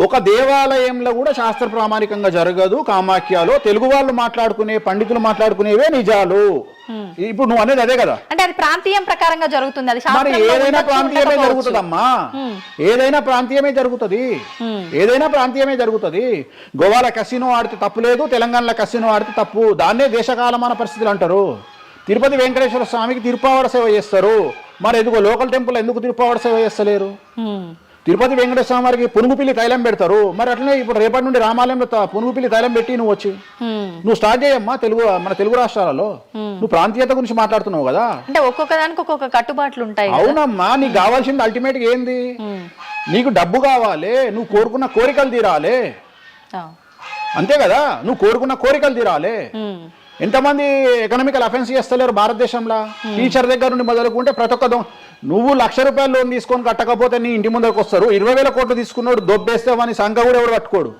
ఒక దేవాలయంలో కూడా శాస్త్ర ప్రామాణికంగా జరగదు. కామాఖ్యలో తెలుగు వాళ్ళు మాట్లాడుకునే పండితులు మాట్లాడుకునేవే నిజాలు. ఇప్పుడు నువ్వు అనేది అదే కదా, అంటే అది ప్రాంతీయం ప్రకారంగా జరుగుతుంది. అది మరి ఏదైనా ప్రాంతీయమే జరుగుతుందమ్మా, ఏదైనా ప్రాంతీయమే జరుగుతుంది, ఏదైనా ప్రాంతీయమే జరుగుతుంది. గోవాల కసినో ఆడితే తప్పు లేదు, తెలంగాణలో కసినో ఆడితే తప్పు. దాన్నే దేశకాలమాన పరిస్థితులు అంటారు. తిరుపతి వెంకటేశ్వర స్వామికి తిరుపావడ సేవ చేస్తారు, మరి ఎందుకో లోకల్ టెంపుల్ ఎందుకు తిరుపావడ సేవ చేస్తలేరు? తిరుపతి వెంకటేశ్వర స్వామి వారికి పునుగుపిల్లి తైలం పెడతారు, మరి అట్లనే ఇప్పుడు రేపటి నుండి రామాలయంలో పునుగుపిల్లి తైలం పెట్టి నువ్వు వచ్చి నువ్వు స్టార్ట్ చేయమ్మా. మన తెలుగు రాష్ట్రాలలో నువ్వు ప్రాంతీయత గురించి మాట్లాడుతున్నావు కదా, అంటే ఒక్కొక్క దానికి ఒక్కొక్క కట్టుబాట్లు ఉంటాయి. అవునమ్మా, నీకు కావాల్సింది అల్టిమేట్ గా ఏంది? నీకు డబ్బు కావాలి, నువ్వు కోరుకున్న కోరికలు తీరాలి, అంతే కదా. నువ్వు కోరుకున్న కోరికలు తీరాలి. ఎంతమంది ఎకనామికల్ అఫెన్స్ చేస్తలేరు భారతదేశంలో? టీచర్ దగ్గర నుండి మొదలుకుంటే ప్రతి ఒక్క నువ్వు ₹1,00,000 లోన్ తీసుకొని కట్టకపోతే నీ ఇంటి ముందరకు వస్తారు. 20,000 కోట్లు తీసుకున్నాడు దొబ్బేస్తావని సంఘ కూడా ఎవడు కట్టుకోడు.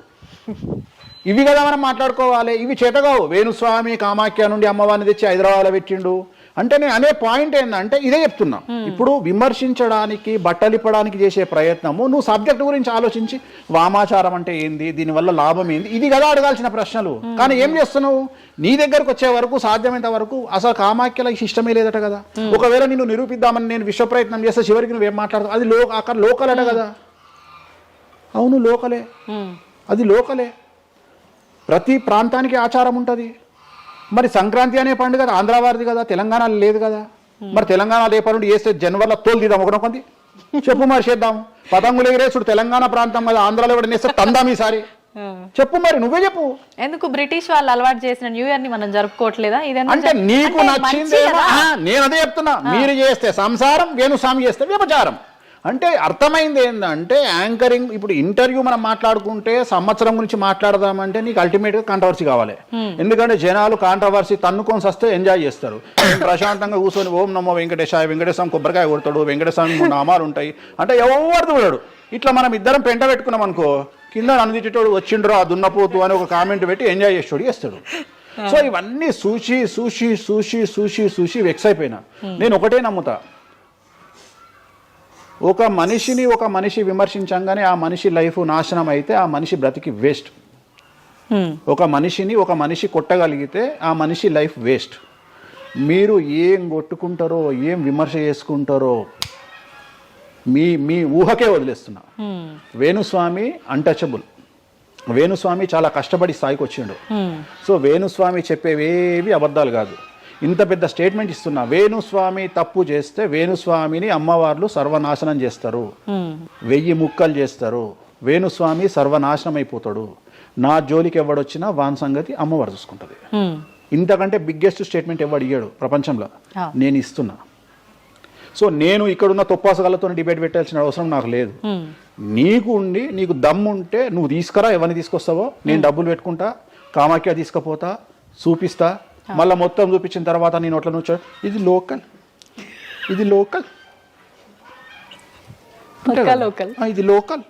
ఇవి కదా మనం మాట్లాడుకోవాలి. ఇవి చేతగావు. వేణుస్వామి కామాఖ్య నుండి అమ్మవారిని తెచ్చి హైదరాబాద్లో పెట్టిండు అంటే నేను అనే పాయింట్ ఏంటంటే ఇదే చెప్తున్నా. ఇప్పుడు విమర్శించడానికి బట్టలిప్పడానికి చేసే ప్రయత్నము, నువ్వు సబ్జెక్ట్ గురించి ఆలోచించి వామాచారం అంటే ఏంది, దీనివల్ల లాభం ఏంది, ఇది కదా అడగాల్సిన ప్రశ్నలు. కానీ ఏం చేస్తున్నావు? నీ దగ్గరకు వచ్చే వరకు సాధ్యమైనంత వరకు అసలు కామాఖ్యలకు ఇష్టమే లేదట కదా. ఒకవేళ నిన్ను నిరూపిద్దామని నేను విశ్వ ప్రయత్నం చేస్తే చివరికి నువ్వేం మాట్లాడతావు? అది అక్కడ లోకల్ అట కదా. అవును లోకలే, అది లోకలే. ప్రతి ప్రాంతానికి ఆచారం ఉంటుంది. మరి సంక్రాంతి అనే పండుగ ఆంధ్ర వారిది కదా, తెలంగాణలో లేదు కదా. మరి తెలంగాణ రేపటి నుండి వేస్తే జనవరిలో తోలు తీద్దాం ఒకటి చెప్పు, మరి చేద్దాం. పతంగులు ఎగిరేసుడు తెలంగాణ ప్రాంతం కదా, ఆంధ్రాలో ఎవడ నేస్తే తందాం ఈసారి చెప్పు, మరి నువ్వే చెప్పు. ఎందుకు బ్రిటిష్ వాళ్ళు అలవాటు చేసిన న్యూ ఇయర్ ని మనం జరుపుకోవట్లేదా? అంటే నీకు నచ్చిందేమో, నేను అదే చెప్తున్నా. మీరు చేస్తే సంసారం, వేణుస్వామి చేస్తే వ్యభిచారం. అంటే అర్థమైంది ఏంటంటే యాంకరింగ్. ఇప్పుడు ఇంటర్వ్యూ మనం మాట్లాడుకుంటే సంవత్సరం గురించి మాట్లాడదామంటే నీకు అల్టిమేట్గా కాంట్రవర్సీ కావాలి. ఎందుకంటే జనాలు కాంట్రవర్సీ తన్నుకొని వస్తే ఎంజాయ్ చేస్తారు. ప్రశాంతంగా కూర్చొని ఓం నమో వెంకటేశాయ, వెంకటేశ్వరం కొబ్బరికాయ కొడతాడు, వెంకటేశ్వరం నామాలు ఉంటాయి అంటే ఎవరు చూడడు. ఇట్లా మనం ఇద్దరం పెంట పెట్టుకున్నాం అనుకో, కింద నన్ను వచ్చిండ్రు ఆ దున్నపోతు అని ఒక కామెంట్ పెట్టి ఎంజాయ్ చేస్తాడు. సో ఇవన్నీ చూసి చూసి చూసి చూసి చూసి వెక్స్ అయిపోయినా. నేను ఒకటే నమ్ముతా, ఒక మనిషి విమర్శించంగానే ఆ మనిషి లైఫ్ నాశనం అయితే ఆ మనిషి బ్రతికి వేస్ట్. ఒక మనిషి కొట్టగలిగితే ఆ మనిషి లైఫ్ వేస్ట్. మీరు ఏం కొట్టుకుంటారో, ఏం విమర్శ చేసుకుంటారో మీ ఊహకే వదిలేస్తున్నా. వేణుస్వామి అన్టచబుల్. వేణుస్వామి చాలా కష్టపడి స్థాయికి వచ్చిండు. సో వేణుస్వామి చెప్పేవేవి అబద్ధాలు కాదు. ఇంత పెద్ద స్టేట్మెంట్ ఇస్తున్నా. వేణుస్వామి తప్పు చేస్తే వేణుస్వామిని అమ్మవార్లు సర్వనాశనం చేస్తారు, 1000 ముక్కలు చేస్తారు. వేణుస్వామి సర్వనాశనం అయిపోతాడు. నా జోలికి ఎవడొచ్చినా వాన్ సంగతి అమ్మవారు చూసుకుంటుంది. ఇంతకంటే బిగ్గెస్ట్ స్టేట్మెంట్ ఎవడు ఇయ్యాడు ప్రపంచంలో, నేను ఇస్తున్నా. సో నేను ఇక్కడున్న తొప్పాసగాళ్ళతో డిబేట్ పెట్టాల్సిన అవసరం నాకు లేదు. నీకు దమ్ముంటే నువ్వు తీసుకురా, ఎవరిని తీసుకొస్తావో నేను డబ్బులు పెట్టుకుంటా, కామాఖ్య తీసుకుపోతా, చూపిస్తా. మళ్ళీ మొత్తం చూపించిన తర్వాత నేను నోట్ల నుంచి ఇది లోకల్ ఇది లోకల్.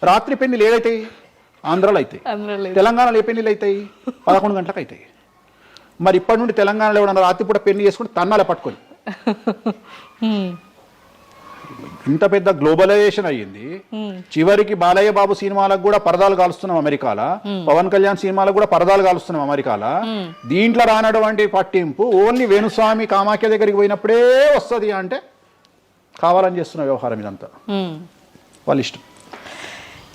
రాత్రి పెళ్లిలు ఏదైతాయి ఆంధ్రాలో అవుతాయి, తెలంగాణలో ఏ పెళ్లిలు అవుతాయి 11 గంటలకు అవుతాయి. మరి ఇప్పటి నుండి తెలంగాణలో ఎవడన్నా రాత్రిపూట పెళ్లి చేసుకుంటే తన్నాలే పట్టుకొని. ఇంత పెద్ద గ్లోబలైజేషన్ అయ్యింది. చివరికి బాలయ్య బాబు సినిమాలకు కూడా పరదాలు కాలుస్తున్నాం అమెరికాలో, పవన్ కళ్యాణ్ సినిమాలకు కూడా పరదాలు కాలుస్తున్నాం అమెరికాలో. దీంట్లో రానటువంటి పట్టింపు ఓన్లీ వేణుస్వామి కామాఖ్య దగ్గరికి పోయినప్పుడే వస్తుంది అంటే కావాలని చేస్తున్న వ్యవహారం ఇదంతా వాళ్ళ ఇష్టం.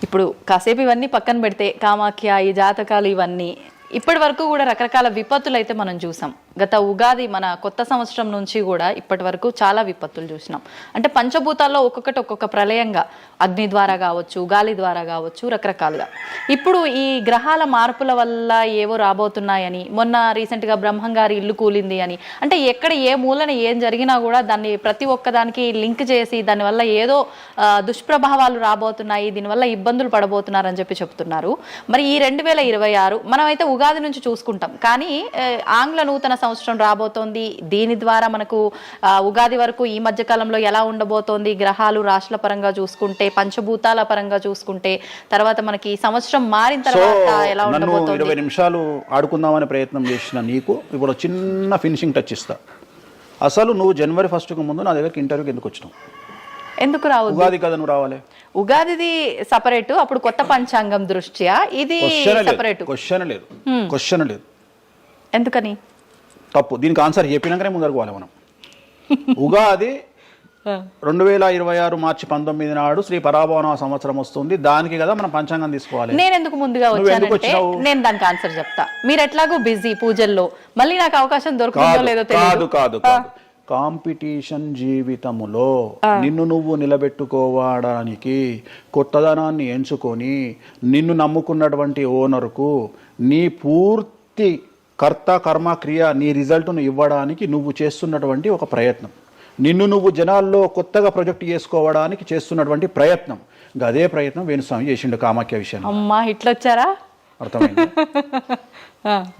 ఇప్పుడు కాసేపు ఇవన్నీ పక్కన పెడితే కామాఖ్య, ఈ జాతకాలు ఇవన్నీ ఇప్పటి వరకు కూడా రకరకాల విపత్తులు అయితే మనం చూసాం. గత ఉగాది మన కొత్త సంవత్సరం నుంచి కూడా ఇప్పటి వరకు చాలా విపత్తులు చూసినాం. అంటే పంచభూతాల్లో ఒక్కొక్కటి ఒక్కొక్క ప్రళయంగా, అగ్ని ద్వారా కావచ్చు, గాలి ద్వారా కావచ్చు, రకరకాలుగా. ఇప్పుడు ఈ గ్రహాల మార్పుల వల్ల ఏవో రాబోతున్నాయని, మొన్న రీసెంట్గా బ్రహ్మంగారి ఇల్లు కూలింది అని, అంటే ఎక్కడ ఏ మూలన ఏం జరిగినా కూడా దాన్ని ప్రతి ఒక్కదానికి లింక్ చేసి దానివల్ల ఏదో దుష్ప్రభావాలు రాబోతున్నాయి, దీనివల్ల ఇబ్బందులు పడబోతున్నారని చెప్పి చెప్తున్నారు. మరి ఈ 2026 మనమైతే ఉగాది నుంచి చూసుకుంటాం, కానీ ఆంగ్ల నూతన సంవత్సరం రాబోతోంది. దీని ద్వారా మనకు ఉగాది వరకు ఈ మధ్య కాలంలో ఎలా ఉండబోతోంది, గ్రహాలు రాశుల పరంగా చూసుకుంటే, పంచభూతాల పరంగా చూసుకుంటే, తర్వాత మనకి సంవత్సరం మారిన తర్వాత ఎలా ఉండబోతోంది. 20 నిమిషాలు ఆడుకుందామనే ప్రయత్నం చేసిన నీకు ఇప్పుడు చిన్న ఫినిషింగ్ టచ్ ఇస్తా. అసలు నువ్వు జనవరి 1కు ముందు నా దగ్గరికి ఇంటర్వ్యూకి ఎందుకు వచ్చినావు? ఎందుకు రావద్దు? ఉగాది కదా నువ్వు రావాలి. ఉగాదిది సపరేట్, అప్పుడు కొత్త పంచాంగం దృష్ట్యా ఇది సపరేట్. క్వశ్చన్ లేదు. ఎందుకని? తప్పు. దీనికి ఆన్సర్ చెప్పినాకనే ముందరకు పోవాలి మనం. ఉగాది 2026 మార్చి 19 నాడు శ్రీ పరాభవన సంవత్సరం వస్తుంది. దానికి కదా మనం పంచాంగం తీసుకోవాలి. నేను ఎందుకు ముందుగా వచ్చానంటే నేను దానికి ఆన్సర్ చెప్తా. మీరు ఎట్లాగో బిజీ పూజల్లో, మళ్ళీ నాకు అవకాశం దొరుకుతుందో లేదో తెలియదు. కాదు కాంపిటీషన్ జీవితములో నిన్ను నువ్వు నిలబెట్టుకోవడానికి కొత్తదనాన్ని ఎంచుకొని నిన్ను నమ్ముకున్నటువంటి ఓనర్కు నీ పూర్తి కర్త కర్మ క్రియ నీ రిజల్ట్ను ఇవ్వడానికి నువ్వు చేస్తున్నటువంటి ఒక ప్రయత్నం, నిన్ను నువ్వు జనాల్లో కొత్తగా ప్రొజెక్ట్ చేసుకోవడానికి చేస్తున్నటువంటి ప్రయత్నం. అదే ప్రయత్నం వేణుస్వామి చేసిండు కామాఖ్య విషయం. అమ్మా ఇట్లొచ్చారా?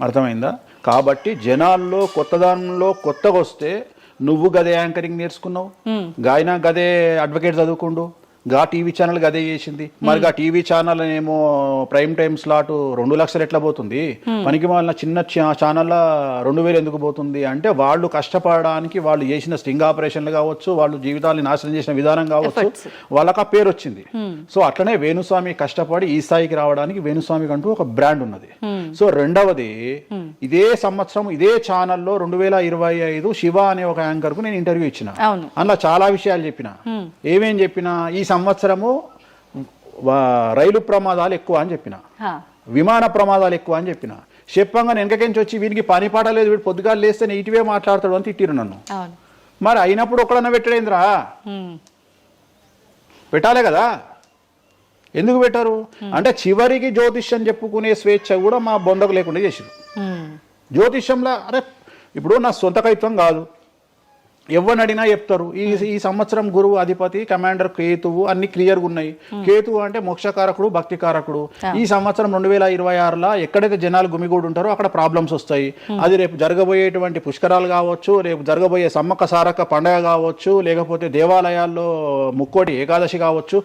అర్థమైందా? కాబట్టి జనాల్లో కొత్తదానంలో కొత్తగా వస్తే నువ్వు గదే యాంకరింగ్ నేర్చుకున్నావు, గాయన గదే అడ్వకేట్ చదువుకుండు, గా టీవీ ఛానల్ గదే చేసింది. మరి గా టీవీ ఛానల్ ఏమో ప్రైమ్ టైమ్ స్లాట్ 2 లక్షలు ఎట్లా పోతుంది? పనికి వాళ్ళ చిన్న ఛానల్ 2000 ఎందుకు పోతుంది అంటే వాళ్ళు కష్టపడడానికి, వాళ్ళు చేసిన స్టింగ్ ఆపరేషన్లు కావచ్చు, వాళ్ళు జీవితాన్ని నాశనం చేసిన విధానం కావచ్చు, వాళ్ళకి ఆ పేరు వచ్చింది. సో అట్లనే వేణుస్వామి కష్టపడి ఈ స్థాయికి రావడానికి వేణుస్వామికి అంటూ ఒక బ్రాండ్ ఉన్నది. సో రెండవది, ఇదే సంవత్సరం ఇదే ఛానల్లో 2025 శివ అనే ఒక యాంకర్ కు నేను ఇంటర్వ్యూ ఇచ్చిన. అందులో చాలా విషయాలు చెప్పిన. ఏమేం చెప్పిన? ఈ సంవత్సరము రైలు ప్రమాదాలు ఎక్కువ అని చెప్పిన, విమాన ప్రమాదాలు ఎక్కువ అని చెప్పిన. చెప్పంగా వెనకకించి వచ్చి వీనికి పని పాట లేదు, వీడు పొద్దుగాలు లేస్తే ఇటువే మాట్లాడతాడు అని తిట్టిరు నన్ను. మరి అయినప్పుడు ఒకడన్నా పెట్టడేంద్రా? పెట్టాలే కదా. ఎందుకు పెట్టారు అంటే చివరికి జ్యోతిష్యం చెప్పుకునే స్వేచ్ఛ కూడా మా బొందకు లేకుండా చేసారు. జ్యోతిష్యంలో అరే ఇప్పుడు నా సొంత కవిత్వం కాదు, ఎవరిని అడిగినా చెప్తారు. ఈ సంవత్సరం గురువు అధిపతి కమాండర్ కేతువు అన్ని క్లియర్గా ఉన్నాయి. కేతువు అంటే మోక్షకారకుడు, భక్తికారకుడు. ఈ సంవత్సరం 2026లో ఎక్కడైతే జనాలు గుమిగూడు ఉంటారో అక్కడ ప్రాబ్లమ్స్ వస్తాయి. అది రేపు జరగబోయేటువంటి పుష్కరాలు కావచ్చు, రేపు జరగబోయే సమ్మక్క సారక్క పండగ కావచ్చు, లేకపోతే దేవాలయాల్లో ముక్కోటి ఏకాదశి కావచ్చు,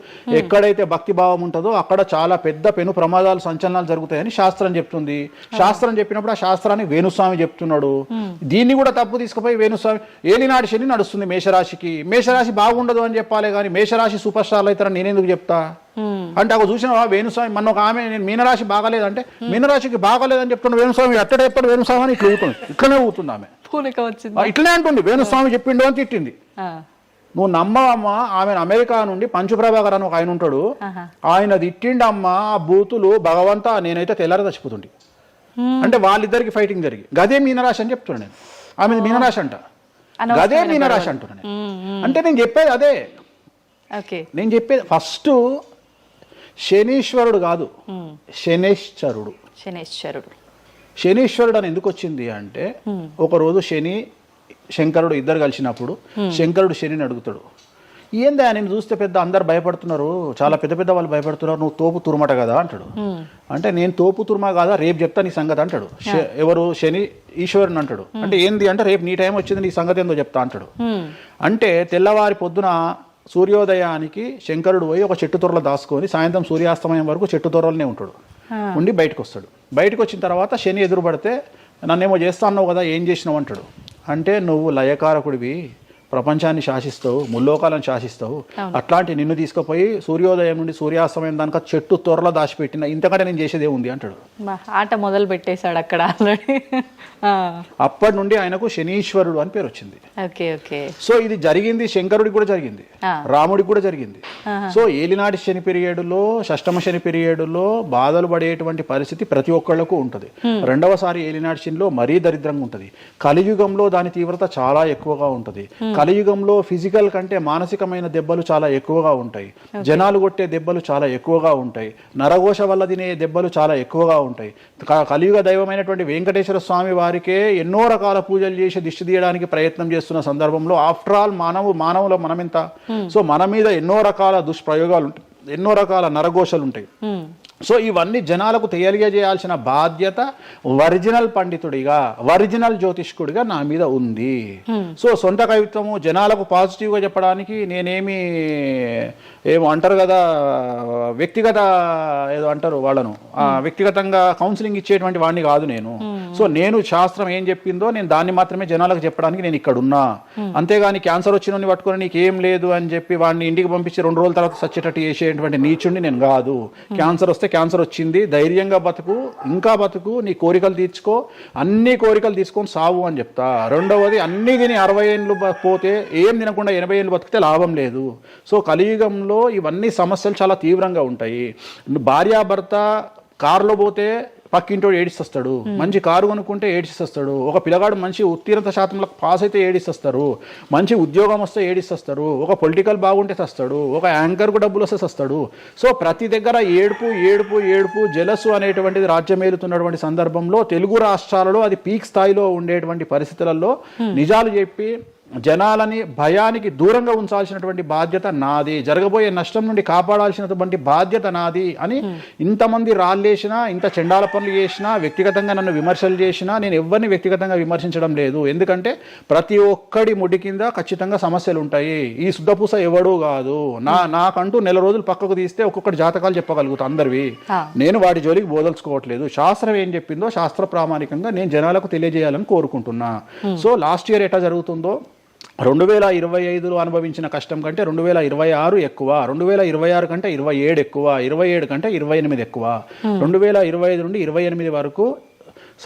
ఎక్కడైతే భక్తి భావం ఉంటుందో అక్కడ చాలా పెద్ద పెను ప్రమాదాలు సంచలనాలు జరుగుతాయని శాస్త్రం చెప్తుంది. శాస్త్రం చెప్పినప్పుడు ఆ శాస్త్రాన్ని వేణుస్వామి చెప్తున్నాడు. దీన్ని కూడా తప్పు తీసుకుపోయి వేణుస్వామి ఏలినాటి శని నడుస్తుంది మేషరాశికి, మేషరాశి బాగుండదు అని చెప్పాలి కానీ మేషరాశి సూపర్ స్టార్లు అవుతారని నేనెందుకు చెప్తా అంటే అక్కడ చూసిన వేణుస్వామి మన ఒక ఆమె నేను మీనరాశి బాగాలేదంటే మీనరాశికి బాగాలేదని చెప్తున్నా వేణుస్వామి ఎక్కడ ఎప్పుడు వేణుస్వామి అని ఇట్లా ఊతుంది, ఇట్లనే ఊతుంది ఆమె, ఇట్లనే అంటుంది వేణుస్వామి చెప్పిండు అని తిట్టింది. నువ్వు నమ్మవమ్మా, ఆమె అమెరికా నుండి పంచుప్రభాకర్ అని ఒక ఆయన ఉంటాడు, ఆయన తిట్టిండమ్మా ఆ బూతులు భగవంతా నేనైతే తెల్లారి చచ్చిపోతుండే. అంటే వాళ్ళిద్దరికి ఫైటింగ్ జరిగి గదే మీనరాశి అని చెప్తున్నాను నేను. ఆమె మీనరాశి అంట, గదే మీనరాశి అంటున్నాను. అంటే నేను చెప్పేది అదే. నేను చెప్పేది ఫస్ట్ శనీశ్వరుడు కాదు, శనేశ్వరుడు. శనీశ్వరుడు అని ఎందుకు వచ్చింది అంటే ఒకరోజు శని శంకరుడు ఇద్దరు కలిసినప్పుడు శంకరుడు శనిని అడుగుతాడు, ఏందా నేను చూస్తే పెద్ద అందరు భయపడుతున్నారు, చాలా పెద్ద పెద్ద వాళ్ళు భయపడుతున్నారు, నువ్వు తోపు తురుమట కదా అంటాడు. అంటే నేను తోపు తురుమా కాదా, రేపు చెప్తా నీ సంగతి అంటాడు. ఎవరు? శని ఈశ్వరుని అంటాడు. అంటే ఏంది అంటే రేపు నీ టైం వచ్చింది, నీ సంగతి ఏందో చెప్తా అంటాడు. అంటే తెల్లవారి పొద్దున సూర్యోదయానికి శంకరుడు పోయి ఒక చెట్టు తొర్రలో దాచుకొని సాయంత్రం సూర్యాస్తమయం వరకు చెట్టు తొర్రలోనే ఉంటాడు, ఉండి బయటకు వస్తాడు. బయటకు వచ్చిన తర్వాత శని ఎదురు పడితే నన్నేమో చేస్తా అన్నావు కదా, ఏం చేసినావు అంటాడు. అంటే నువ్వు లయకారకుడివి, ప్రపంచాన్ని శాసిస్తావు, ముల్లోకాలను శాసిస్తావు, అట్లాంటి నిన్ను తీసుకుపోయి సూర్యోదయం నుండి సూర్యాస్తమయం దానిక చెట్టు త్వరలో దాచిపెట్టిన, ఇంతకంటే నేను చేసేదే ఉంది అంటాడు. ఆట మొదలు పెట్టేశాడు అక్కడ ఆల్రెడీ. అప్పటి నుండి ఆయనకు శనీశ్వరుడు అని పేరు వచ్చింది. సో ఇది జరిగింది శంకరుడికి కూడా జరిగింది, రాముడికి కూడా జరిగింది. సో ఏలినాటి శని పీరియడ్లో, షష్టమ శని పీరియడ్లో బాధలు పడేటువంటి పరిస్థితి ప్రతి ఒక్కళ్లకు ఉంటుంది. రెండవసారి ఏలినాటి శనిలో మరీ దరిద్రంగా ఉంటుంది. కలియుగంలో దాని తీవ్రత చాలా ఎక్కువగా ఉంటుంది. కలియుగంలో ఫిజికల్ కంటే మానసికమైన దెబ్బలు చాలా ఎక్కువగా ఉంటాయి. జనాలు కొట్టే దెబ్బలు చాలా ఎక్కువగా ఉంటాయి. నరఘోష వల్ల తినే దెబ్బలు చాలా ఎక్కువగా ఉంటాయి. కలియుగ దైవమైనటువంటి వెంకటేశ్వర స్వామి వారికే ఎన్నో రకాల పూజలు చేసి దిష్టి తీయడానికి ప్రయత్నం చేస్తున్న సందర్భంలో ఆఫ్టర్ ఆల్ మానవుల మనమెంత. సో మన మీద ఎన్నో రకాల దుష్ప్రయోగాలు ఉంటాయి, ఎన్నో రకాల నరఘోషలు ఉంటాయి. సో ఇవన్నీ జనాలకు తెలియజేయాల్సిన బాధ్యత ఒరిజినల్ పండితుడిగా, ఒరిజినల్ జ్యోతిష్కుడిగా నా మీద ఉంది. సో సొంత కవిత్వము జనాలకు పాజిటివ్గా చెప్పడానికి నేనేమి ఏమో అంటారు కదా, వ్యక్తిగత ఏదో అంటారు వాళ్ళను, వ్యక్తిగతంగా కౌన్సిలింగ్ ఇచ్చేటువంటి వాడిని కాదు నేను. సో నేను శాస్త్రం ఏం చెప్పిందో నేను దాన్ని మాత్రమే జనాలకు చెప్పడానికి నేను ఇక్కడ ఉన్నా. అంతేగాని క్యాన్సర్ వచ్చిన పట్టుకొని నీకేం లేదు అని చెప్పి వాడిని ఇంటికి పంపించి 2 రోజుల తర్వాత సచ్చేటట్టు చేసేటువంటి నీచుడిని నేను కాదు. క్యాన్సర్ వస్తే క్యాన్సర్ వచ్చింది, ధైర్యంగా బతుకు, ఇంకా బతుకు, నీ కోరికలు తీర్చుకో, అన్ని కోరికలు తీసుకొని సావు అని చెప్తా. రెండవది, అన్ని తిని 60 ఏళ్ళు పోతే ఏం తినకుండా 80 ఏళ్ళు బతికితే లాభం లేదు. సో కలియుగంలో ఇవన్నీ సమస్యలు చాలా తీవ్రంగా ఉంటాయి. భార్యాభర్త కారులో పోతే పక్కింటోడు ఏడిస్తొస్తాడు, మంచి కారు కొనుక్కుంటే ఏడిస్తొస్తాడు, ఒక పిల్లగాడు మంచి ఉత్తీర్ణత శాతంలో పాస్ అయితే ఏడిస్తొస్తారు, మంచి ఉద్యోగం వస్తే ఏడిస్తొస్తారు, ఒక పొలిటికల్ బాగుంటే తెస్తాడు, ఒక యాంకర్కు డబ్బులు వస్తే తెస్తాడు. సో ప్రతి దగ్గర ఏడుపు ఏడుపు ఏడుపు, జలసు అనేటువంటిది రాజ్యమేలుతున్నటువంటి సందర్భంలో తెలుగు రాష్ట్రాలలో అది పీక్ స్థాయిలో ఉండేటువంటి పరిస్థితులలో నిజాలు చెప్పి జనాలని భయానికి దూరంగా ఉంచాల్సినటువంటి బాధ్యత నాది, జరగబోయే నష్టం నుండి కాపాడాల్సినటువంటి బాధ్యత నాది అని ఇంతమంది రాళ్ళేసినా, ఇంత చెండాల పనులు చేసినా, వ్యక్తిగతంగా నన్ను విమర్శలు చేసినా నేను ఎవరిని వ్యక్తిగతంగా విమర్శించడం లేదు. ఎందుకంటే ప్రతి ఒక్కడి ముడి కింద ఖచ్చితంగా సమస్యలు ఉంటాయి. ఈ శుద్ధపూస ఎవడూ కాదు. నాకంటూ నెల రోజులు పక్కకు తీస్తే ఒక్కొక్కటి జాతకాలు చెప్పగలుగుతా అందరివి. నేను వాటి జోలికి బోదలుచుకోవట్లేదు. శాస్త్రం ఏం చెప్పిందో శాస్త్ర ప్రామాణికంగా నేను జనాలకు తెలియజేయాలని కోరుకుంటున్నా. సో లాస్ట్ ఇయర్ ఎట్లా జరుగుతుందో 2025లో అనుభవించిన కష్టం కంటే 2026 ఎక్కువ, 2026 కంటే 27 ఎక్కువ, 27 కంటే 28 ఎక్కువ. 2025 నుండి 28 వరకు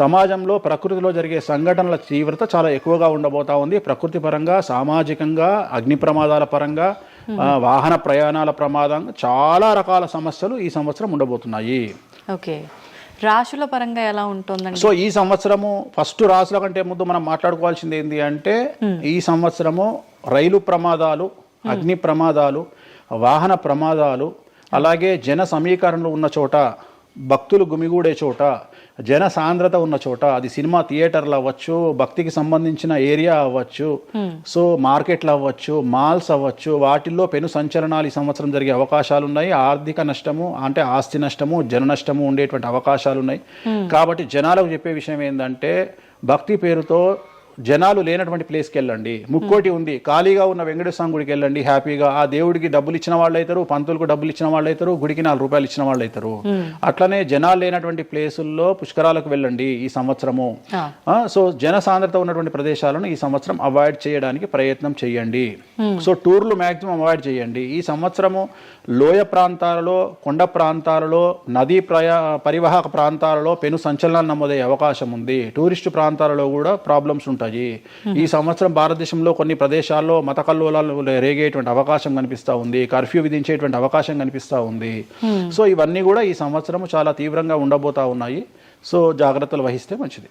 సమాజంలో ప్రకృతిలో జరిగే సంఘటనల తీవ్రత చాలా ఎక్కువగా ఉండబోతా ఉంది. ప్రకృతి పరంగా, సామాజికంగా, అగ్ని ప్రమాదాల పరంగా, వాహన ప్రయాణాల ప్రమాదం, చాలా రకాల సమస్యలు ఈ సంవత్సరం ఉండబోతున్నాయి. ఓకే, రాశుల పరంగా ఎలా ఉంటుందండి? సో ఈ సంవత్సరము ఫస్ట్ రాశుల కంటే ముందు మనం మాట్లాడుకోవాల్సింది ఏంటి అంటే, ఈ సంవత్సరము రైలు ప్రమాదాలు, అగ్ని ప్రమాదాలు, వాహన ప్రమాదాలు, అలాగే జన సమీకరణలు ఉన్న చోట, భక్తులు గుమిగూడే చోట, జన సాంద్రత ఉన్న చోట, అది సినిమా థియేటర్లు అవ్వచ్చు, భక్తికి సంబంధించిన ఏరియా అవ్వచ్చు, సో మార్కెట్లు అవ్వచ్చు, మాల్స్ అవ్వచ్చు, వాటిల్లో పెను సంచలనాలు ఈ సంవత్సరం జరిగే అవకాశాలు ఉన్నాయి. ఆర్థిక నష్టము అంటే ఆస్తి నష్టము, జన నష్టము ఉండేటువంటి అవకాశాలు ఉన్నాయి. కాబట్టి జనాలకు చెప్పే విషయం ఏంటంటే, భక్తి పేరుతో జనాలు లేనటువంటి ప్లేస్కి వెళ్ళండి. ముక్కోటి ఉంది, ఖాళీగా ఉన్న వెంకటేశ్వర గుడికి వెళ్ళండి హ్యాపీగా. ఆ దేవుడికి డబ్బులు ఇచ్చిన వాళ్ళు అవుతారు, పంతులకు డబ్బులు ఇచ్చిన వాళ్ళు అవుతారు, గుడికి 4 రూపాయలు ఇచ్చిన వాళ్ళు అవుతారు. అట్లనే జనాలు లేనటువంటి ప్లేసుల్లో పుష్కరాలకు వెళ్ళండి ఈ సంవత్సరము. సో జన సాంద్రత ఉన్నటువంటి ప్రదేశాలను ఈ సంవత్సరం అవాయిడ్ చేయడానికి ప్రయత్నం చేయండి. సో టూర్లు మ్యాక్సిమం అవాయిడ్ చేయండి. ఈ సంవత్సరము లోయ ప్రాంతాలలో, కొండ ప్రాంతాలలో, నదీ పరివాహక ప్రాంతాలలో పెను సంచలనాలు నమోదయ్యే అవకాశం ఉంది. టూరిస్టు ప్రాంతాలలో కూడా ప్రాబ్లమ్స్ ఉంటాయి. ఈ సంవత్సరం భారతదేశంలో కొన్ని ప్రదేశాల్లో మత కల్లోలాలు రేగేటువంటి అవకాశం కనిపిస్తూ ఉంది, కర్ఫ్యూ విధించేటువంటి అవకాశం కనిపిస్తూ ఉంది. సో ఇవన్నీ కూడా ఈ సంవత్సరం చాలా తీవ్రంగా ఉండబోతా ఉన్నాయి. సో జాగ్రత్తలు వహిస్తే మంచిది.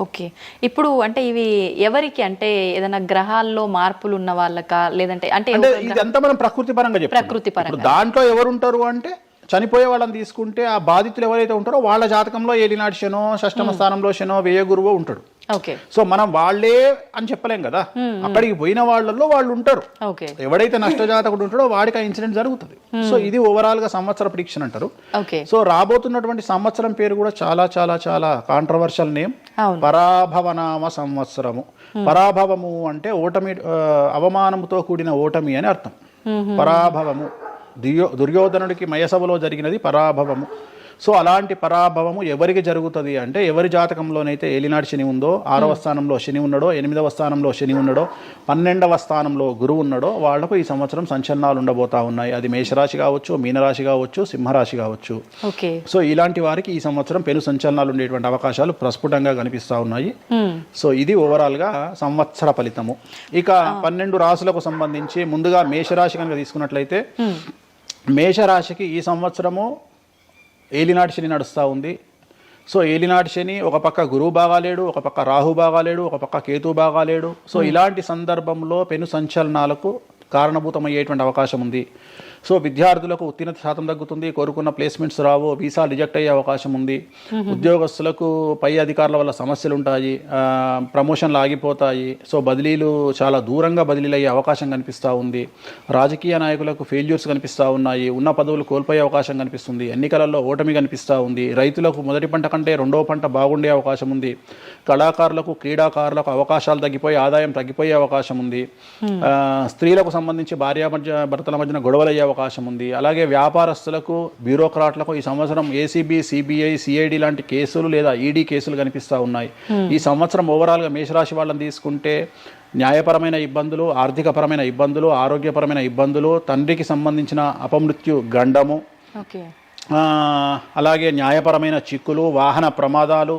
ఓకే, ఇప్పుడు అంటే ఇవి ఎవరికి, అంటే ఏదైనా గ్రహాల్లో మార్పులు ఉన్న వాళ్ళకా, లేదంటే అంటే ఇదంతా మనం ప్రకృతి పరంగా చెప్పాలి. ప్రకృతి పరంగా దాంట్లో ఎవరు ఉంటారు అంటే, చనిపోయే వాళ్ళని తీసుకుంటే ఆ బాధితులు ఎవరైతే ఉంటారో వాళ్ళ జాతకంలో ఏలినాటి శనో, షష్టమ స్థానంలో శనో, వ్యయ గురువో ఉంటాడు. ఓకే, సో మనం వాళ్ళే అని చెప్పలేం కదా, అక్కడికి పోయిన వాళ్ళల్లో వాళ్ళు ఉంటారు. ఓకే, ఎవడైతే నష్టజాతకుడు ఉంటాడో వాడికి ఆ ఇన్సిడెంట్ జరుగుతుంది. సో ఇది ఓవరాల్ గా సంవత్సర ప్రిడిక్షన్ అంటారు. ఓకే, సో రాబోతున్నటువంటి సంవత్సరం పేరు కూడా చాలా చాలా చాలా కాంట్రవర్షియల్ నేమ్, పరాభవనామ సంవత్సరము. పరాభవము అంటే ఓటమి, అవమానముతో కూడిన ఓటమి అని అర్థం. పరాభవము, దుర్యోధనుడికి మయసభలో జరిగినది పరాభవము. సో అలాంటి పరాభవము ఎవరికి జరుగుతుంది అంటే, ఎవరి జాతకంలోనైతే ఏలినాటి శని ఉందో, 6వ స్థానంలో శని ఉన్నాడో, 8వ స్థానంలో శని ఉన్నాడో, 12వ స్థానంలో గురువు ఉన్నాడో వాళ్లకు ఈ సంవత్సరం సంచలనాలు ఉండబోతా ఉన్నాయి. అది మేషరాశి కావచ్చు, మీనరాశి కావచ్చు, సింహరాశి కావచ్చు. సో ఇలాంటి వారికి ఈ సంవత్సరం పెను సంచలనాలు ఉండేటువంటి అవకాశాలు ప్రస్ఫుటంగా కనిపిస్తా ఉన్నాయి. సో ఇది ఓవరాల్ గా సంవత్సర ఫలితము. ఇక 12 రాశులకు సంబంధించి ముందుగా మేషరాశి కనుక తీసుకున్నట్లయితే, మేషరాశికి ఈ సంవత్సరము ఏలినాటి శని నడుస్తూ ఉంది. సో ఏలినాటి శని ఒక పక్క గురువు బాగాలేడు, ఒక పక్క రాహు బాగాలేడు, ఒక పక్క కేతు బాగాలేడు. సో ఇలాంటి సందర్భంలో పెను సంచలనాలకు కారణభూతమయ్యేటువంటి అవకాశం ఉంది. సో విద్యార్థులకు ఉత్తీర్ణత శాతం తగ్గుతుంది, కోరుకున్న ప్లేస్మెంట్స్ రావు, వీసా రిజెక్ట్ అయ్యే అవకాశం ఉంది. ఉద్యోగస్తులకు పై అధికారుల వల్ల సమస్యలు ఉంటాయి, ప్రమోషన్లు ఆగిపోతాయి. సో బదిలీలు చాలా దూరంగా బదిలీలు అయ్యే అవకాశం కనిపిస్తూ ఉంది. రాజకీయ నాయకులకు ఫెయిల్యూర్స్ కనిపిస్తూ ఉన్నాయి, ఉన్న పదవులు కోల్పోయే అవకాశం కనిపిస్తుంది, ఎన్నికలలో ఓటమి కనిపిస్తూ ఉంది. రైతులకు మొదటి పంట కంటే రెండవ పంట బాగుండే అవకాశం ఉంది. కళాకారులకు క్రీడాకారులకు అవకాశాలు తగ్గిపోయి ఆదాయం తగ్గిపోయే అవకాశం ఉంది. స్త్రీలకు సంబంధించి భర్తల మధ్యన గొడవలు అయ్యే అవకాశం ఉంది. అలాగే వ్యాపారస్తులకు బ్యూరోక్రాట్లకు ఈ సంవత్సరం ఏసీబీ, సిబిఐ, సిఐడి లాంటి కేసులు లేదా ఈడీ కేసులు కనిపిస్తూ ఉన్నాయి. ఈ సంవత్సరం ఓవరాల్గా మేషరాశి వాళ్ళని తీసుకుంటే న్యాయపరమైన ఇబ్బందులు, ఆర్థికపరమైన ఇబ్బందులు, ఆరోగ్యపరమైన ఇబ్బందులు, తండ్రికి సంబంధించిన అపమృత్యు గండము, అలాగే న్యాయపరమైన చిక్కులు, వాహన ప్రమాదాలు,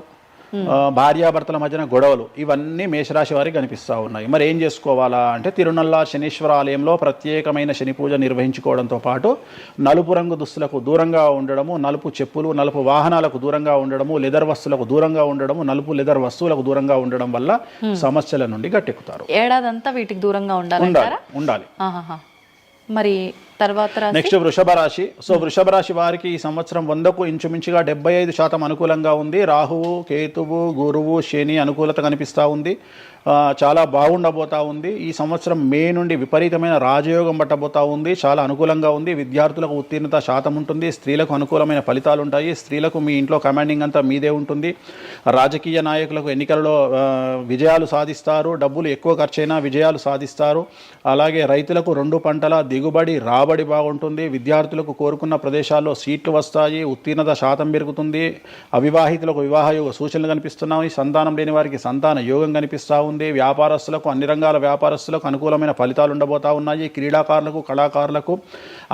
భార్యాభర్తల మధ్యన గొడవలు, ఇవన్నీ మేషరాశి వారికి కనిపిస్తూ ఉన్నాయి. మరి ఏం చేసుకోవాలా అంటే తిరునల్లా శనీశ్వర ఆలయంలో ప్రత్యేకమైన శని పూజ నిర్వహించుకోవడంతో పాటు నలుపు రంగు దుస్తులకు దూరంగా ఉండడము, నలుపు చెప్పులు, నలుపు వాహనాలకు దూరంగా ఉండడము, లెదర్ వస్తువులకు దూరంగా ఉండడము, నలుపు లెదర్ వస్తువులకు దూరంగా ఉండడం వల్ల సమస్యల నుండి గట్టెక్కుతారు. ఏడాదంతా వీటికి దూరంగా ఉండాలి. మరి తర్వాత నెక్స్ట్ వృషభ రాశి. సో వృషభ రాశి వారికి ఈ సంవత్సరం 100కు ఇంచుమించుగా 75% అనుకూలంగా ఉంది. రాహువు, కేతువు, గురువు, శని అనుకూలత కనిపిస్తూ ఉంది. చాలా బాగుండబోతా ఉంది. ఈ సంవత్సరం మే నుండి విపరీతమైన రాజయోగం పట్టబోతా ఉంది. చాలా అనుకూలంగా ఉంది. విద్యార్థులకు ఉత్తీర్ణత శాతం ఉంటుంది. స్త్రీలకు అనుకూలమైన ఫలితాలు ఉంటాయి. స్త్రీలకు మీ ఇంట్లో కమాండింగ్ అంతా మీదే ఉంటుంది. రాజకీయ నాయకులకు ఎన్నికలలో విజయాలు సాధిస్తారు. డబ్బులు ఎక్కువ ఖర్చైనా విజయాలు సాధిస్తారు. అలాగే రైతులకు 2 పంటల దిగుబడి, రాబడి బాగుంటుంది. విద్యార్థులకు కోరుకున్న ప్రదేశాల్లో సీట్లు వస్తాయి. ఉత్తీర్ణత శాతం పెరుగుతుంది. అవివాహితులకు వివాహ యోగ సూచనలు కనిపిస్తున్నాయి. సంతానం లేని వారికి సంతాన యోగం కనిపిస్తూ ఉంది. వ్యాపారస్తులకు, అన్ని రంగాల వ్యాపారస్తులకు అనుకూలమైన ఫలితాలు ఉండబోతా ఉన్నాయి. క్రీడాకారులకు, కళాకారులకు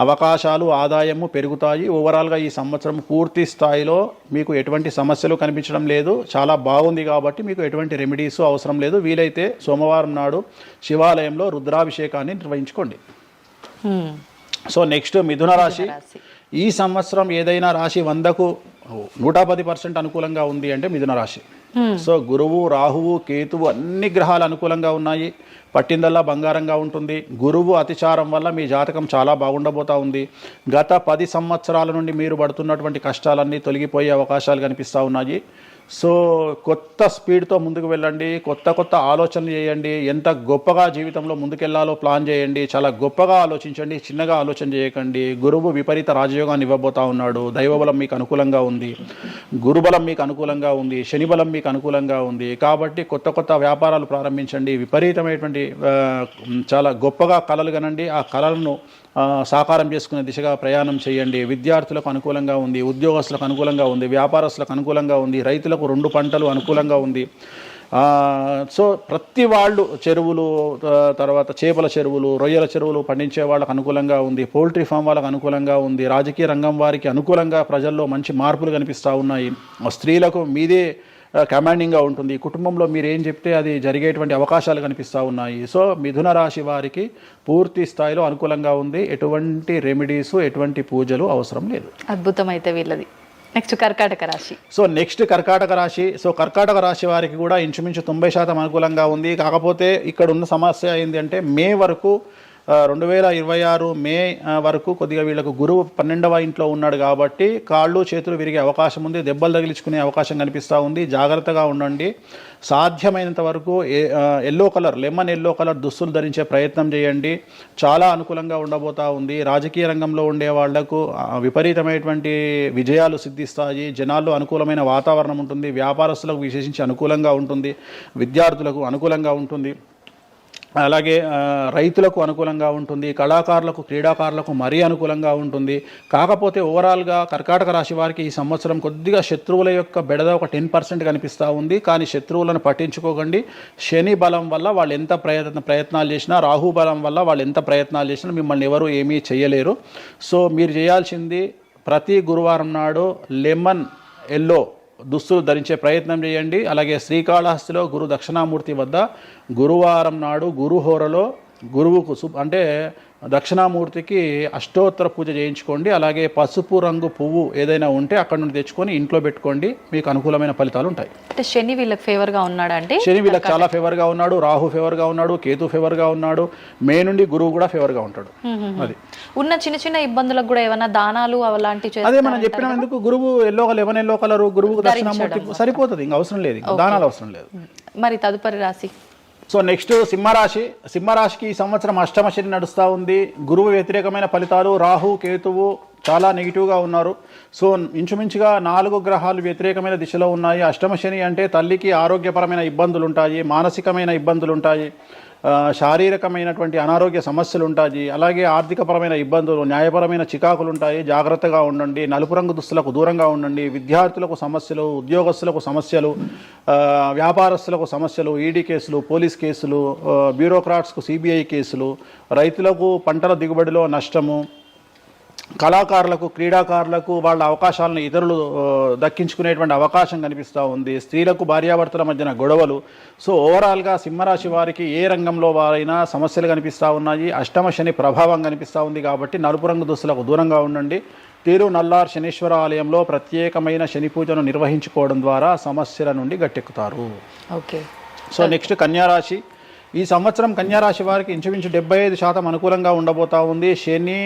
అవకాశాలు, ఆదాయము పెరుగుతాయి. ఓవరాల్గా ఈ సంవత్సరం పూర్తి స్థాయిలో మీకు ఎటువంటి సమస్యలు కనిపించడం లేదు. చాలా బాగుంది కాబట్టి మీకు ఎటువంటి రెమెడీస్ అవసరం లేదు. వీలైతే సోమవారం నాడు శివాలయంలో రుద్రాభిషేకాన్ని నిర్వహించుకోండి. సో నెక్స్ట్ మిథున రాశి. ఈ సంవత్సరం ఏదైనా రాశి 100కు 110% అనుకూలంగా ఉంది అంటే మిథున రాశి. సో గురువు, రాహువు, కేతువు అన్ని గ్రహాలు అనుకూలంగా ఉన్నాయి. పట్టిందల్లా బంగారంగా ఉంటుంది. గురువు అతిచారం వల్ల మీ జాతకం చాలా బాగుండబోతా ఉంది. గత 10 సంవత్సరాల నుండి మీరు పడుతున్నటువంటి కష్టాలన్నీ తొలగిపోయే అవకాశాలు కనిపిస్తూ ఉన్నాయి. సో కొత్త స్పీడ్తో ముందుకు వెళ్ళండి. కొత్త ఆలోచనలు చేయండి. ఎంత గొప్పగా జీవితంలో ముందుకెళ్లాలో ప్లాన్ చేయండి. చాలా గొప్పగా ఆలోచించండి. చిన్నగా ఆలోచన చేయకండి. గురువు విపరీత రాజయోగాన్ని ఇవ్వబోతా ఉన్నాడు. దైవబలం మీకు అనుకూలంగా ఉంది. గురుబలం మీకు అనుకూలంగా ఉంది. శనిబలం మీకు అనుకూలంగా ఉంది. కాబట్టి కొత్త వ్యాపారాలు ప్రారంభించండి. విపరీతమైనటువంటి చాలా గొప్పగా కలలు కనండి. ఆ కళలను సాకారం చేసుకునే దిశగా ప్రయాణం చేయండి. విద్యార్థులకు అనుకూలంగా ఉంది. ఉద్యోగస్తులకు అనుకూలంగా ఉంది. వ్యాపారస్తులకు అనుకూలంగా ఉంది. రైతులకు 2 పంటలు అనుకూలంగా ఉంది. సో ప్రతి వాళ్ళు చెరువులు, తర్వాత చేపల చెరువులు, రొయ్యల చెరువులు పండించే వాళ్ళకు అనుకూలంగా ఉంది. పౌల్ట్రీ ఫామ్ వాళ్ళకు అనుకూలంగా ఉంది. రాజకీయ రంగం వారికి అనుకూలంగా ప్రజల్లో మంచి మార్పులు కనిపిస్తూ ఉన్నాయి. స్త్రీలకు మీదే కమాండింగ్గా ఉంటుంది. కుటుంబంలో మీరు ఏం చెప్తే అది జరిగేటువంటి అవకాశాలు కనిపిస్తూ ఉన్నాయి. సో మిథున రాశి వారికి పూర్తి స్థాయిలో అనుకూలంగా ఉంది. ఎటువంటి రెమెడీస్, ఎటువంటి పూజలు అవసరం లేదు. అద్భుతమైతే వీళ్ళది. నెక్స్ట్ కర్కాటక రాశి. సో నెక్స్ట్ కర్కాటక రాశి. సో కర్కాటక రాశి వారికి కూడా ఇంచుమించు 90% అనుకూలంగా ఉంది. కాకపోతే ఇక్కడ ఉన్న సమస్య ఏంటి అంటే మే వరకు 2026 మే వరకు కొద్దిగా వీళ్ళకు గురువు 12వ ఇంట్లో ఉన్నాడు కాబట్టి కాళ్ళు చేతులు విరిగే అవకాశం ఉంది. దెబ్బలు తగిలించుకునే అవకాశం కనిపిస్తూ ఉంది. జాగ్రత్తగా ఉండండి. సాధ్యమైనంత వరకు లెమన్ ఎల్లో కలర్ దుస్తులు ధరించే ప్రయత్నం చేయండి. చాలా అనుకూలంగా ఉండబోతా ఉంది. రాజకీయ రంగంలో ఉండే వాళ్లకు విపరీతమైనటువంటి విజయాలు సిద్ధిస్తాయి. జనాల్లో అనుకూలమైన వాతావరణం ఉంటుంది. వ్యాపారస్తులకు విశేషించి అనుకూలంగా ఉంటుంది. విద్యార్థులకు అనుకూలంగా ఉంటుంది. అలాగే రైతులకు అనుకూలంగా ఉంటుంది. కళాకారులకు, క్రీడాకారులకు మరీ అనుకూలంగా ఉంటుంది. కాకపోతే ఓవరాల్గా కర్కాటక రాశి వారికి ఈ సంవత్సరం కొద్దిగా శత్రువుల యొక్క బెడద ఒక 10% కనిపిస్తూ ఉంది. కానీ శత్రువులను పట్టించుకోకండి. శని బలం వల్ల వాళ్ళు ఎంత ప్రయత్నాలు చేసినా, రాహు బలం వల్ల వాళ్ళు ఎంత ప్రయత్నాలు చేసినా మిమ్మల్ని ఎవరు ఏమీ చేయలేరు. సో మీరు చేయాల్సింది ప్రతి గురువారం నాడు లెమన్ ఎల్లో దుస్తులు ధరించే ప్రయత్నం చేయండి. అలాగే శ్రీకాళహస్తిలో గురు దక్షిణామూర్తి వద్ద గురువారం నాడు గురుహోరలో గురువుకు అంటే దక్షిణామూర్తికి అష్టోత్తర పూజ చేయించుకోండి. అలాగే పసుపు రంగు పువ్వు ఏదైనా ఉంటే అక్కడ నుండి తెచ్చుకొని ఇంట్లో పెట్టుకోండి, మీకు అనుకూలమైన ఫలితాలు ఉంటాయి. అంటే శని వీళ్ళకి ఫేవర్గా ఉన్నాడా అంటే? శని వీళ్ళకి చాలా ఫేవర్గా ఉన్నాడు, రాహు ఫేవర్గా ఉన్నాడు, కేతు ఫేవర్గా ఉన్నాడు, మే నుండి గురువు కూడా ఫేవర్గా ఉంటాడు. అది ఉన్న చిన్న చిన్న ఇబ్బందులకు కూడా ఏమైనా దానాలు అలాంటివి అదే మనం చెప్పినాం. ఎందుకు గురువు ఎల్లో కలర్ గురువుకు దక్షిణామూర్తి సరిపోతుంది, ఇంకా అవసరం లేదు, ఇంకా దానాలు అవసరం లేదు. మరి తదుపరి రాశి సో నెక్స్ట్ సింహరాశి. సింహరాశికి ఈ సంవత్సరం అష్టమ శని నడుస్తూ ఉంది. గురువు వ్యతిరేకమైన ఫలితాలు, రాహు కేతువు చాలా నెగిటివ్గా ఉన్నారు. సో ఇంచుమించుగా 4 గ్రహాలు వ్యతిరేకమైన దిశలో ఉన్నాయి. అష్టమ శని అంటే తల్లికి ఆరోగ్యపరమైన ఇబ్బందులు ఉంటాయి, మానసికమైన ఇబ్బందులు ఉంటాయి, శారీరకమైనటువంటి అనారోగ్య సమస్యలు ఉంటాయి, అలాగే ఆర్థికపరమైన ఇబ్బందులు, న్యాయపరమైన చికాకులు ఉంటాయి. జాగ్రత్తగా ఉండండి, నలుపు రంగు దుస్తులకు దూరంగా ఉండండి. విద్యార్థులకు సమస్యలు, ఉద్యోగస్తులకు సమస్యలు, వ్యాపారస్తులకు సమస్యలు, ఈడీ కేసులు, పోలీస్ కేసులు, బ్యూరోక్రాట్స్కు సిబిఐ కేసులు, రైతులకు పంటల దిగుబడిలో నష్టము, కళాకారులకు, క్రీడాకారులకు వాళ్ళ అవకాశాలను ఇతరులు దక్కించుకునేటువంటి అవకాశం కనిపిస్తూ ఉంది. స్త్రీలకు భార్యాభర్తల మధ్యన గొడవలు. సో ఓవరాల్గా సింహరాశి వారికి ఏ రంగంలో వారైనా సమస్యలు కనిపిస్తూ ఉన్నాయి. అష్టమ శని ప్రభావం కనిపిస్తూ ఉంది కాబట్టి నలుపు రంగు దుస్తులకు దూరంగా ఉండండి. తిరునల్లార్ శనీశ్వర ఆలయంలో ప్రత్యేకమైన శని పూజను నిర్వహించుకోవడం ద్వారా సమస్యల నుండి గట్టెక్కుతారు. ఓకే. సో నెక్స్ట్ కన్యారాశి. ఈ సంవత్సరం కన్యారాశి వారికి ఇంచుమించు 75% అనుకూలంగా ఉండబోతా ఉంది. శని,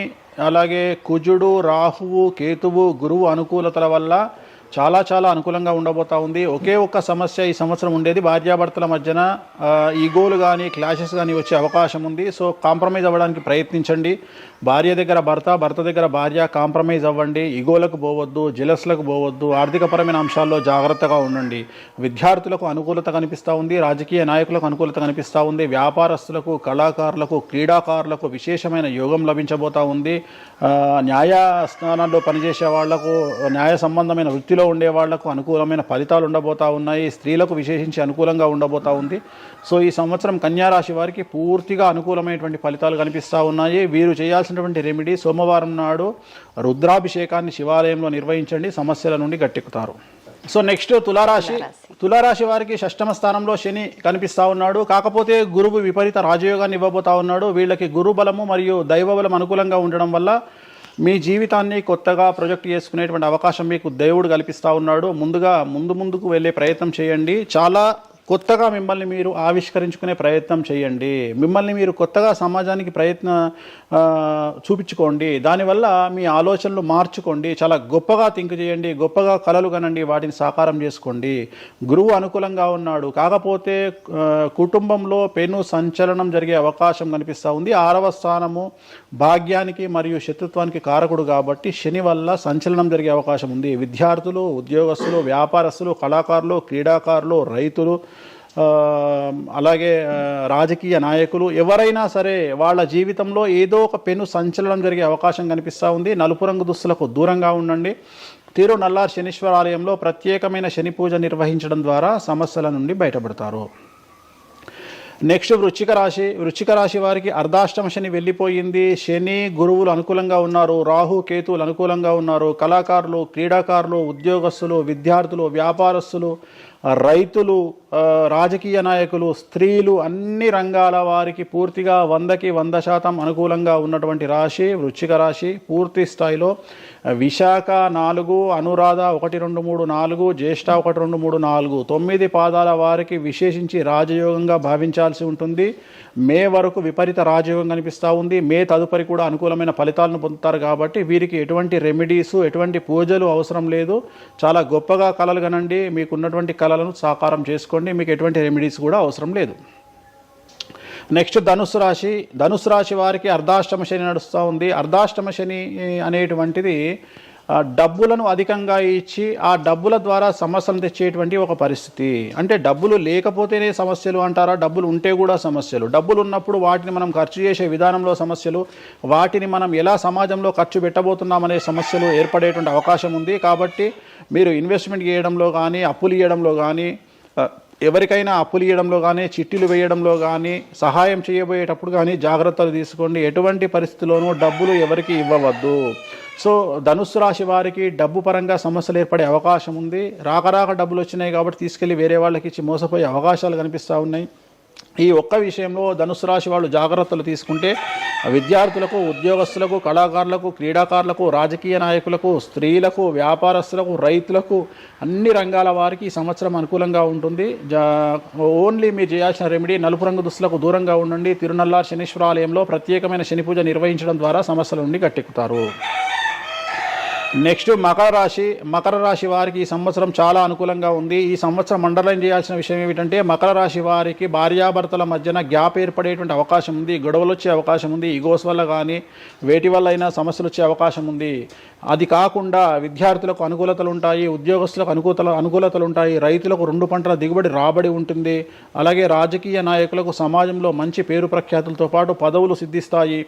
అలాగే కుజుడు, రాహువు, కేతువు, గురువు అనుకూలతల వల్ల చాలా అనుకూలంగా ఉండబోతా ఉంది. ఒకే ఒక్క సమస్య ఈ సంవత్సరం ఉండేది, భార్యాభర్తల మధ్యన ఈగోలు కానీ క్లాషెస్ కానీ వచ్చే అవకాశం ఉంది. సో కాంప్రమైజ్ అవ్వడానికి ప్రయత్నించండి. భార్య దగ్గర భర్త, భర్త దగ్గర భార్య కాంప్రమైజ్ అవ్వండి. ఈగోలకు పోవద్దు, జెలస్లకు పోవద్దు. ఆర్థికపరమైన అంశాల్లో జాగ్రత్తగా ఉండండి. విద్యార్థులకు అనుకూలత కనిపిస్తూ ఉంది, రాజకీయ నాయకులకు అనుకూలత కనిపిస్తూ ఉంది, వ్యాపారస్తులకు, కళాకారులకు, క్రీడాకారులకు విశేషమైన యోగం లభించబోతూ ఉంది. న్యాయస్థానాల్లో పనిచేసే వాళ్లకు, న్యాయ సంబంధమైన వృత్తిలో ఉండే వాళ్లకు అనుకూలమైన ఫలితాలు ఉండబోతా ఉన్నాయి. స్త్రీలకు విశేషించి అనుకూలంగా ఉండబోతా ఉంది. సో ఈ సంవత్సరం కన్యారాశి వారికి పూర్తిగా అనుకూలమైనటువంటి ఫలితాలు కనిపిస్తూ ఉన్నాయి. వీరు చేయాల్సినటువంటి రెమెడీ, సోమవారం నాడు రుద్రాభిషేకాన్ని శివాలయంలో నిర్వహించండి, సమస్యల నుండి గట్టెక్కుతారు. సో నెక్స్ట్ తులారాశి. తులారాశి వారికి 6వ స్థానంలో శని కనిపిస్తూ ఉన్నాడు. కాకపోతే గురువు విపరీత రాజయోగాన్ని ఇవ్వబోతా ఉన్నాడు. వీళ్ళకి గురు బలము మరియు దైవ బలం అనుకూలంగా ఉండడం వల్ల మీ జీవితాన్ని కొత్తగా ప్రొజెక్ట్ చేసుకునేటువంటి అవకాశం మీకు దేవుడు కల్పిస్తూ ఉన్నాడు. ముందుకు వెళ్ళే ప్రయత్నం చేయండి. చాలా కొత్తగా మిమ్మల్ని మీరు ఆవిష్కరించుకునే ప్రయత్నం చేయండి. మిమ్మల్ని మీరు కొత్తగా సమాజానికి చూపించుకోండి. దానివల్ల మీ ఆలోచనలు మార్చుకోండి. చాలా గొప్పగా థింక్ చేయండి, గొప్పగా కలలు కనండి, వాటిని సాకారం చేసుకోండి. గురువు అనుకూలంగా ఉన్నాడు. కాకపోతే కుటుంబంలో పెను సంచలనం జరిగే అవకాశం కనిపిస్తూ ఉంది. 6వ స్థానము భాగ్యానికి మరియు శత్రుత్వానికి కారకుడు కాబట్టి శని వల్ల సంచలనం జరిగే అవకాశం ఉంది. విద్యార్థులు, ఉద్యోగస్తులు, వ్యాపారస్తులు, కళాకారులు, క్రీడాకారులు, రైతులు, అలాగే రాజకీయ నాయకులు ఎవరైనా సరే వాళ్ళ జీవితంలో ఏదో ఒక పెను సంచలనం జరిగే అవకాశం కనిపిస్తూ ఉంది. నలుపు రంగు దుస్తులకు దూరంగా ఉండండి. తిరునల్లార్ శనీశ్వర ఆలయంలో ప్రత్యేకమైన శని పూజ నిర్వహించడం ద్వారా సమస్యల నుండి బయటపడతారు. నెక్స్ట్ వృశ్చిక రాశి. వృశ్చిక రాశి వారికి అర్ధాష్టమ శని వెళ్ళిపోయింది. శని, గురువులు అనుకూలంగా ఉన్నారు, రాహు కేతువులు అనుకూలంగా ఉన్నారు. కళాకారులు, క్రీడాకారులు, ఉద్యోగస్తులు, విద్యార్థులు, వ్యాపారస్తులు, రైతులు, రాజకీయ నాయకులు, స్త్రీలు, అన్ని రంగాల వారికి పూర్తిగా 100కి 100% అనుకూలంగా ఉన్నటువంటి రాశి వృశ్చిక రాశి. పూర్తి స్థాయిలో విశాఖ 4, అనురాధ 1, 2, 3, 4, జ్యేష్ఠ 1, 2, 3, 4, 9 పాదాల వారికి విశేషించి రాజయోగంగా భావించాల్సి ఉంటుంది. మే వరకు విపరీత రాజయోగం కనిపిస్తూ ఉంది. మే తదుపరి కూడా అనుకూలమైన ఫలితాలను పొందుతారు కాబట్టి వీరికి ఎటువంటి రెమెడీసు, ఎటువంటి పూజలు అవసరం లేదు. చాలా గొప్పగా కలలు కనండి, మీకున్నటువంటి కళలను సాకారం చేసుకోండి. మీకు ఎటువంటి రెమెడీస్ కూడా అవసరం లేదు. నెక్స్ట్ ధనుస్సు రాశి. ధనుస్సు రాశి వారికి అర్ధాష్టమ శని నడుస్తూ ఉంది. అర్ధాష్టమ శని అనేటువంటిది డబ్బులను అధికంగా ఇచ్చి ఆ డబ్బుల ద్వారా సమస్యలు తెచ్చేటువంటి ఒక పరిస్థితి. అంటే డబ్బులు లేకపోతేనే సమస్యలు అంటారా? డబ్బులు ఉంటే కూడా సమస్యలు. డబ్బులు ఉన్నప్పుడు వాటిని మనం ఖర్చు చేసే విధానంలో సమస్యలు, వాటిని మనం ఎలా సమాజంలో ఖర్చు పెట్టబోతున్నామనే సమస్యలు ఏర్పడేటువంటి అవకాశం ఉంది. కాబట్టి మీరు ఇన్వెస్ట్మెంట్ చేయడంలో కానీ, అప్పులు ఇవ్వడంలో కానీ, ఎవరికైనా అప్పులు ఇవ్వడంలో కానీ, చిట్టీలు వేయడంలో కానీ, సహాయం చేయబోయేటప్పుడు కానీ జాగ్రత్తలు తీసుకోండి. ఎటువంటి పరిస్థితుల్లోనూ డబ్బులు ఎవరికి ఇవ్వవద్దు. సో ధనుస్సు రాశి వారికి డబ్బు పరంగా సమస్యలు ఏర్పడే అవకాశం ఉంది. రాక డబ్బులు వచ్చినాయి కాబట్టి తీసుకెళ్ళి వేరే వాళ్ళకి ఇచ్చి మోసపోయే అవకాశాలు కనిపిస్తూ ఉన్నాయి. ఈ ఒక్క విషయంలో ధనుసు రాశి వాళ్ళు జాగ్రత్తలు తీసుకుంటే విద్యార్థులకు, ఉద్యోగస్తులకు, కళాకారులకు, క్రీడాకారులకు, రాజకీయ నాయకులకు, స్త్రీలకు, వ్యాపారస్తులకు, రైతులకు, అన్ని రంగాల వారికి ఈ సంవత్సరం అనుకూలంగా ఉంటుంది. ఓన్లీ మీరు చేయాల్సిన రెమెడీ నలుపు రంగు దుస్తులకు దూరంగా ఉండండి. తిరునల్లార్ శనీశ్వర ఆలయంలో ప్రత్యేకమైన శని పూజ నిర్వహించడం ద్వారా సమస్యల నుండి గట్టెక్కుతారు. నెక్స్ట్ మకర రాశి వారికి ఈ సంవత్సరం చాలా అనుకూలంగా ఉంది. ఈ సంవత్సరం అండర్లైన్ చేయాల్సిన విషయం ఏమిటంటే మకర రాశి వారికి భార్యాభర్తల మధ్యన గ్యాప్ ఏర్పడేటువంటి అవకాశం ఉంది. గొడవలు వచ్చే అవకాశం ఉంది. ఈగోస్ వల్ల కానీ వేటి వల్ల అయినా సమస్యలు వచ్చే అవకాశం ఉంది. అది కాకుండా విద్యార్థులకు అనుకూలతలు ఉంటాయి, ఉద్యోగస్తులకు అనుకూలతలు ఉంటాయి, రైతులకు 2 పంటల దిగుబడి రాబడి ఉంటుంది. అలాగే రాజకీయ నాయకులకు సమాజంలో మంచి పేరు ప్రఖ్యాతులతో పాటు పదవులు సిద్ధిస్తాయి.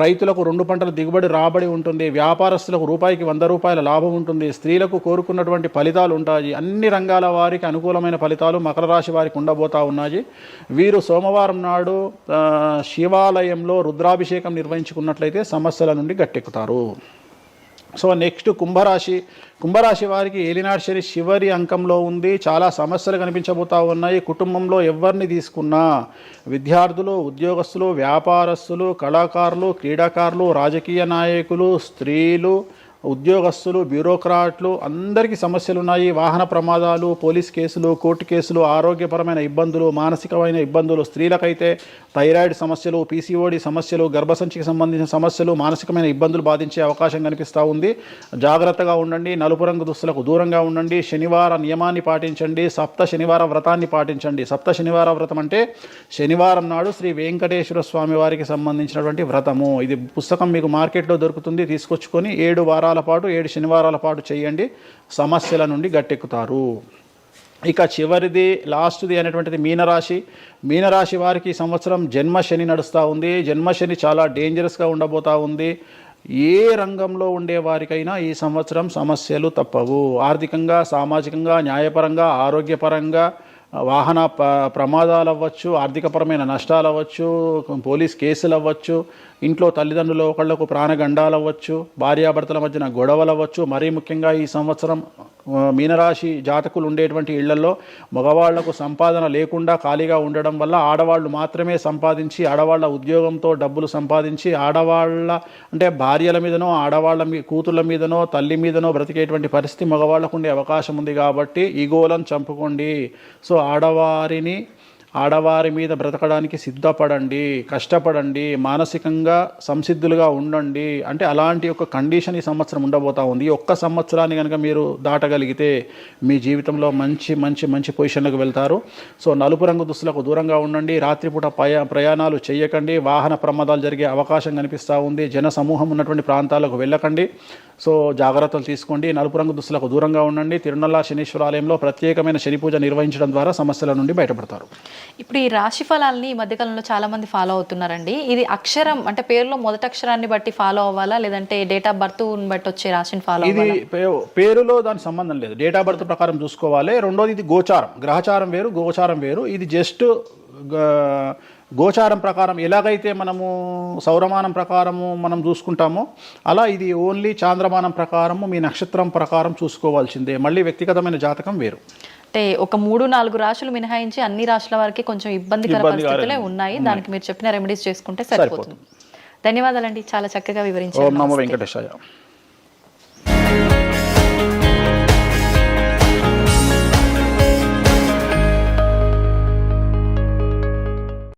రైతులకు 2 పంటల దిగుబడి రాబడి ఉంటుంది. వ్యాపారస్తులకు రూపాయికి 100 రూపాయల లాభం ఉంటుంది. స్త్రీలకు కోరుకున్నటువంటి ఫలితాలు ఉంటాయి. అన్ని రంగాల వారికి అనుకూలమైన ఫలితాలు మకర రాశి వారికి ఉండబోతా ఉన్నాయి. వీరు సోమవారం నాడు శివాలయంలో రుద్రాభిషేకం నిర్వహించుకున్నట్లయితే సమస్యల నుండి గట్టెక్కుతారు. సో నెక్స్ట్ కుంభరాశి వారికి ఏలినాటి శని చివరి అంకంలో ఉంది. చాలా సమస్యలు కనిపించబోతా ఉన్నాయి. కుటుంబంలో ఎవరిని తీసుకున్నా విద్యార్థులు, ఉద్యోగస్తులు, వ్యాపారస్తులు, కళాకారులు, క్రీడాకారులు, రాజకీయ నాయకులు, స్త్రీలు, ఉద్యోగస్తులు, బ్యూరోక్రాట్లు అందరికీ సమస్యలు ఉన్నాయి. వాహన ప్రమాదాలు, పోలీస్ కేసులు, కోర్టు కేసులు, ఆరోగ్యపరమైన ఇబ్బందులు, మానసికమైన ఇబ్బందులు, స్త్రీలకైతే థైరాయిడ్ సమస్యలు, పీసీఓడి సమస్యలు, గర్భసంచికి సంబంధించిన సమస్యలు, మానసికమైన ఇబ్బందులు బాధించే అవకాశం కనిపిస్తూ ఉంది. జాగ్రత్తగా ఉండండి. నలుపు రంగు దుస్తులకు దూరంగా ఉండండి. శనివార నియమాన్ని పాటించండి. సప్త శనివార వ్రతాన్ని పాటించండి. సప్త శనివార వ్రతం అంటే శనివారం నాడు శ్రీ వెంకటేశ్వర స్వామి వారికి సంబంధించినటువంటి వ్రతము. ఇది పుస్తకం మీకు మార్కెట్లో దొరుకుతుంది. తీసుకొచ్చుకొని 7 వారాల పాటు 7 శనివారాల పాటు చేయండి. సమస్యల నుండి గట్టెక్కుతారు. ఇక చివరిది లాస్ట్ది అనేటువంటిది మీనరాశి వారికి ఈ సంవత్సరం జన్మశని నడుస్తూ ఉంది. జన్మశని చాలా డేంజరస్గా ఉండబోతూ ఉంది. ఏ రంగంలో ఉండే వారికైనా ఈ సంవత్సరం సమస్యలు తప్పవు. ఆర్థికంగా, సామాజికంగా, న్యాయపరంగా, ఆరోగ్యపరంగా, వాహన ప్రమాదాలు అవ్వచ్చు, ఆర్థికపరమైన నష్టాలు అవ్వచ్చు, పోలీస్ కేసులు అవ్వచ్చు, ఇంట్లో తల్లిదండ్రులు ఒకళ్లకు ప్రాణగండాలు అవ్వచ్చు, భార్యాభర్తల మధ్యన గొడవలు అవ్వచ్చు. మరీ ముఖ్యంగా ఈ సంవత్సరం మీనరాశి జాతకులు ఉండేటువంటి ఇళ్లలో మగవాళ్లకు సంపాదన లేకుండా ఖాళీగా ఉండడం వల్ల ఆడవాళ్లు మాత్రమే సంపాదించి, ఆడవాళ్ల ఉద్యోగంతో డబ్బులు సంపాదించి, ఆడవాళ్ల అంటే భార్యల మీదనో, ఆడవాళ్ల కూతుళ్ళ మీదనో, తల్లి మీదనో బ్రతికేటువంటి పరిస్థితి మగవాళ్లకు ఉండే అవకాశం ఉంది. కాబట్టి ఈగోలను చంపుకోండి. సో ఆడవారి మీద బ్రతకడానికి సిద్ధపడండి, కష్టపడండి, మానసికంగా సంసిద్ధులుగా ఉండండి. అంటే అలాంటి ఒక కండిషన్ ఈ సంవత్సరం ఉండబోతా ఉంది. ఈ ఒక్క సంవత్సరాన్ని కనుక మీరు దాటగలిగితే మీ జీవితంలో మంచి పొజిషన్లకు వెళ్తారు. సో నలుపు రంగు దుస్తులకు దూరంగా ఉండండి. రాత్రిపూట ప్రయాణాలు చేయకండి. వాహన ప్రమాదాలు జరిగే అవకాశం కనిపిస్తూ ఉంది. జన సమూహం ఉన్నటువంటి ప్రాంతాలకు వెళ్ళకండి. సో జాగ్రత్తలు తీసుకోండి. నలుపు రంగు దుస్తులకు దూరంగా ఉండండి. తిరునల్లార్ శనీశ్వర ఆలయంలో ప్రత్యేకమైన శని పూజ నిర్వహించడం ద్వారా సమస్యల నుండి బయటపడతారు. ఇప్పుడు ఈ రాశి ఫలాల్ని ఈ మధ్యకాలంలో చాలా మంది ఫాలో అవుతున్నారండి. ఇది అక్షరం అంటే పేరులో మొదటి అక్షరాన్ని బట్టి ఫాలో అవ్వాలా, లేదంటే డేట్ ఆఫ్ బర్త్ బట్టి వచ్చే రాశిని ఫాలో అవ్వాలా? ఇది పేరులో దాని సంబంధం లేదు. డేట్ ఆఫ్ బర్త్ ప్రకారం చూసుకోవాలి. రెండోది ఇది గోచారం, గ్రహచారం వేరు, గోచారం వేరు. ఇది జస్ట్ గోచారం ప్రకారం ఎలాగైతే మనము సౌరమానం ప్రకారము మనం చూసుకుంటామో అలా ఇది ఓన్లీ చాంద్రమానం ప్రకారము మీ నక్షత్రం ప్రకారం చూసుకోవాల్సిందే. మళ్ళీ వ్యక్తిగతమైన జాతకం వేరు. అంటే ఒక 3-4 రాశులు మినహాయించి అన్ని రాశుల వారికి కొంచెం ఇబ్బందికర పరిస్థితులే ఉన్నాయి. దానికి మీరు చెప్పిన రెమెడీస్ చేసుకుంటే సరిపోతుంది. ధన్యవాదాలండి, చాలా చక్కగా వివరించారు. ఓం నమో వెంకటేశాయ.